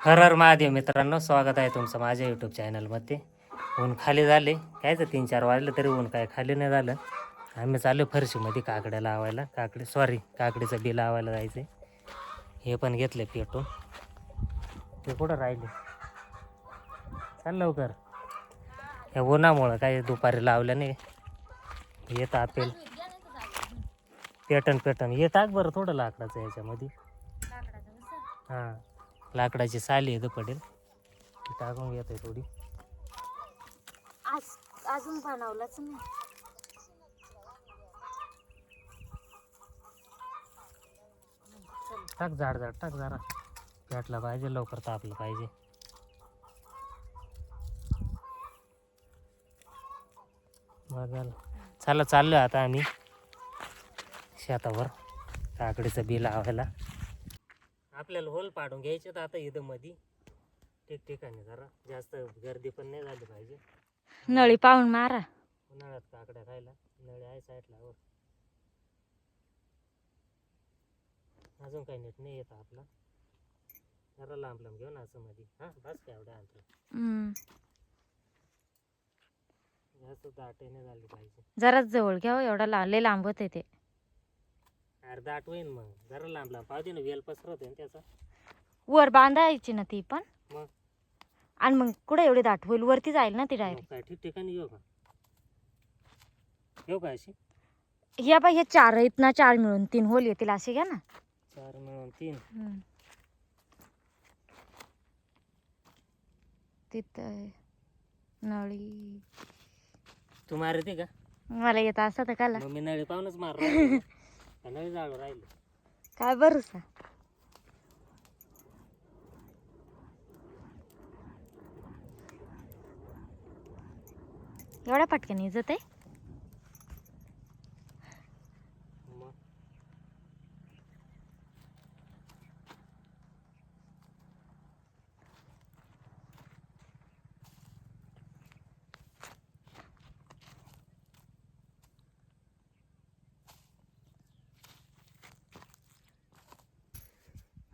हर हर महादेव मित्रांनो, स्वागत आहे तुमचं माझ्या यूट्यूब चॅनलमध्ये. ऊन खाली झाले कायचं 3-4 वाजले तरी ऊन काय खाली नाही झालं. आम्ही चालू फरशीमध्ये काकड्या लावायला, काकडीचं बी लावायला जायचं. हे पण घेतले पेटून. ते कुठं राहिले, चाल लवकर. या उन्हामुळं काय दुपारी लावलं नाही. येत आपेल पेटन ये टाक बरं थोडं लाकडाचं याच्यामध्ये. हां, लाकडाची साली येतं पडेल ती टाकून घेतोय थोडी. अजून बनवलंच नाही. टाक झाड टाक जरा, पेटला पाहिजे, लवकर तापलं पाहिजे. बरं चला, चाललो आता आम्ही शेतावर काकडीचं बी लावायला. आपल्याला होल पाडून घ्यायचे तर आता इथं मध्ये ठिकठिकाणी जरा जास्त गर्दी पण नाही झाली पाहिजे. नळी पाहून मारा. उन्हाळ्यात काकड्या राहिला, नळी आहे साईडला. अजून काही नीट नाही येत आपला, जरा लांब घेऊन असं मध्ये. हा बस काय एवढ्या अंतर, जास्त दाटे नाही झाली पाहिजे. जरा जवळ घ्या, एवढा लांब होते ते. अरे दाट होईन मग, जरा लांब पाहिजे ना, वेल पसरत आहे त्याचा. वर बांधायची ना ती पण, मग आणि मग कुठे एवढी दाट होईल, वरती जाईल ना ती डायरेक्ट. काय ठिकठिकाणी येऊ का अशी. या बाई, हे 4 आहेत ना, 4 मिळून 3 होल येतील असे घ्या ना. 4 मिळून 3. तिथं नळी तू मारते का? मला येत असं तर काला. मग मी नळी पाहूनच मार नळी जाळू राहिले काय भरोसा. एवढ्या पटकन इजत आहे.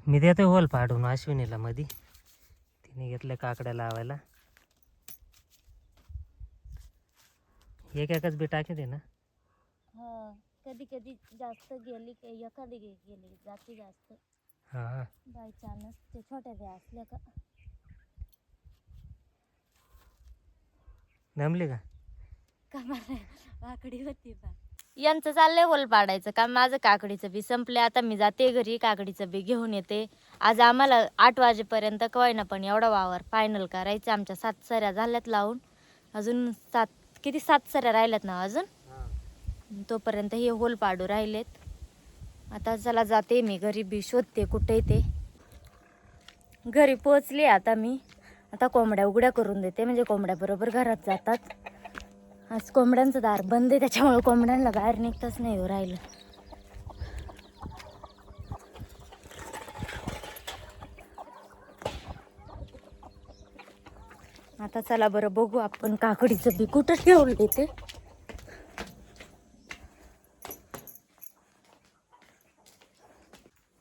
मी देते होल पाडून अश्विनीला मध्ये, तिने घेतले काकड्या लावायला. एकच बी टाकते ना. कधी कधी जास्त गेली, एखादी गेली जाते जास्त. हा बाय चान्स ते छोट्या द्या असल्या का जमली का? काकडी होती बा. यांचं चाललंय होल पाडायचं काम, माझं काकडीचं बी संपले. आता मी जाते घरी, काकडीचं बी घेऊन येते. आज आम्हाला 8 वाजेपर्यंत कवाय ना पण एवढा वावर फायनल करायचं. आमच्या 7 सऱ्या झाल्यात लावून, अजून 7 सऱ्या राहिल्यात ना अजून. तोपर्यंत हे होल पाडू राहिलेत. आता चला जाते मी घरी, बी शोधते कुठे ते. घरी पोचले आता मी. आता कोंबड्या उघड्या करून देते, म्हणजे कोंबड्या बरोबर घरात जातात. आज कोंबड्यांचं दार बंद आहे, त्याच्यामुळे कोंबड्यांना बाहेर निघताच नाही राहिलं. आता चला बरं बघू आपण काकडीचं बी कुठं ठेवलं ते.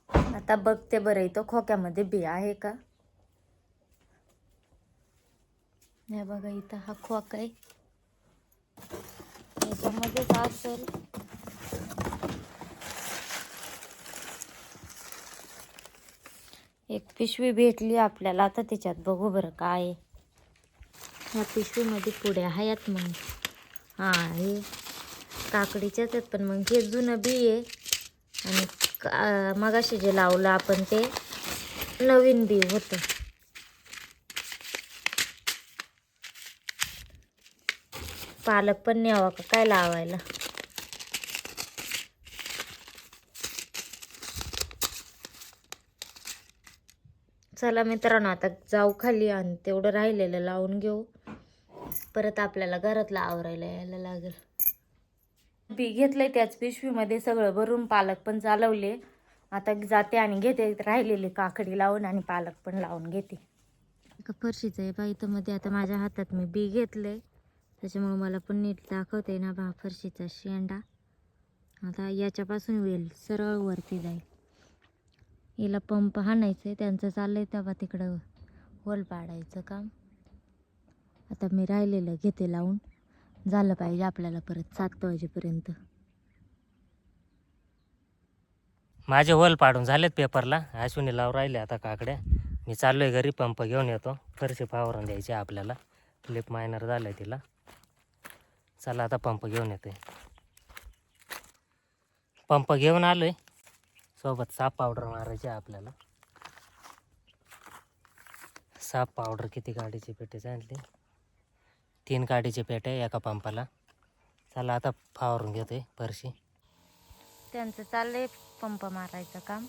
आता बघते बरं इथं खोक्यामध्ये बी आहे का. नाही बघा, इथं हा खोका आहे, याच्यामध्येच असेल. एक पिशवी भेटली आपल्याला, आता त्याच्यात बघू बरं काय आहे. ह्या पिशवीमध्ये पुढे आहेत मग. हा, हे काकडीच्याच आहेत, पण मग हे जुनं बी आहे, आणि मगाशी जे लावलं आपण ते नवीन बी होतं. पालक पण न्यावा का काय लावायला. चला मित्रांनो, आता जाऊ खाली आणि तेवढं राहिलेलं लावून घेऊ. परत आपल्याला घरातला आवरायला यायला लागेल. बी घेतलंय त्याच पिशवीमध्ये सगळं भरून, पालक पण चालवले. आता जाते आणि घेते राहिलेली काकडी लावून, आणि पालक पण लावून घेते. एका फरशीचं आहे बाई इथं मध्ये. आता माझ्या हातात मी बी घेतलंय, त्याच्यामुळे मला पण नीट दाखवते ना बा फरशीचा शेंडा. आता याच्यापासून वेल सरळ वरती जाईल. हिला पंप हाणायचं आहे, त्यांचं चाललंय तेव्हा तिकडं होल पाडायचं काम आता मी राहिलेलं घेते लावून. झालं पाहिजे आपल्याला परत 7 वाजेपर्यंत. माझे होल पाडून झालेत पेपरला. अश्विनी लावून राहिले आता काकड्या. मी चाललोय घरी, पंप घेऊन येतो. फरशी फावरून द्यायची आपल्याला. क्लिप मायनर झालं आहे तिला. चला आता पंप घेऊन येते. पंप घेऊन आलोय. सोबत साप पावडर मारायची आहे आपल्याला. साप पावडर किती गाडीची पेटी सांगितली? 3 गाडीचे पेट्या एका पंपाला. चला आता फावरून घेतोय फरशी. त्यांचं चाललंय पंप मारायचं काम.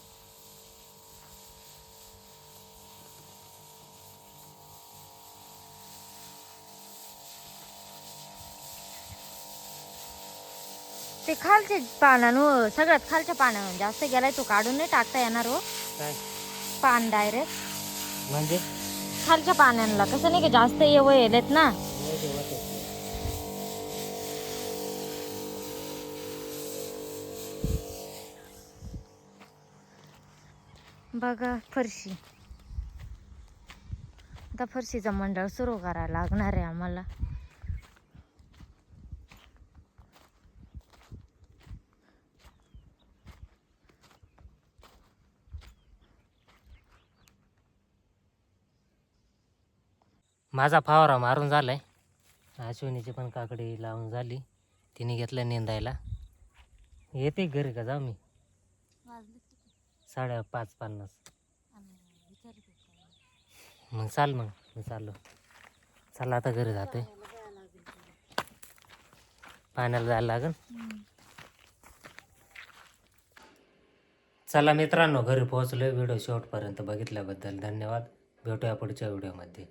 ते खालचे पानानं सगळ्यात खालच्या पाण्यावर जास्त गेलाय तो काढून नाही टाकता येणार हो काय पान डायरेक्ट. म्हणजे? खालच्या पाण्याला कसं नाही का जास्त येलेत ना. बघा फरशी. आता फरशीचं मंडळ सुरू करायला लागणार आहे आम्हाला. माझा फावरा मारून झालाय. अश्विनीची पण काकडी लावून झाली. तिने घेतलं नेंदायला. येते घरी का जाऊ मी? 5:50. मग चाल, मग मी चाललो. चला आता घरी जाते. पाण्याला जायला लागेल. चला मित्रांनो, घरी पोहोचलोय. व्हिडिओ शेवटपर्यंत बघितल्याबद्दल धन्यवाद. भेटूया पुढच्या व्हिडिओमध्ये.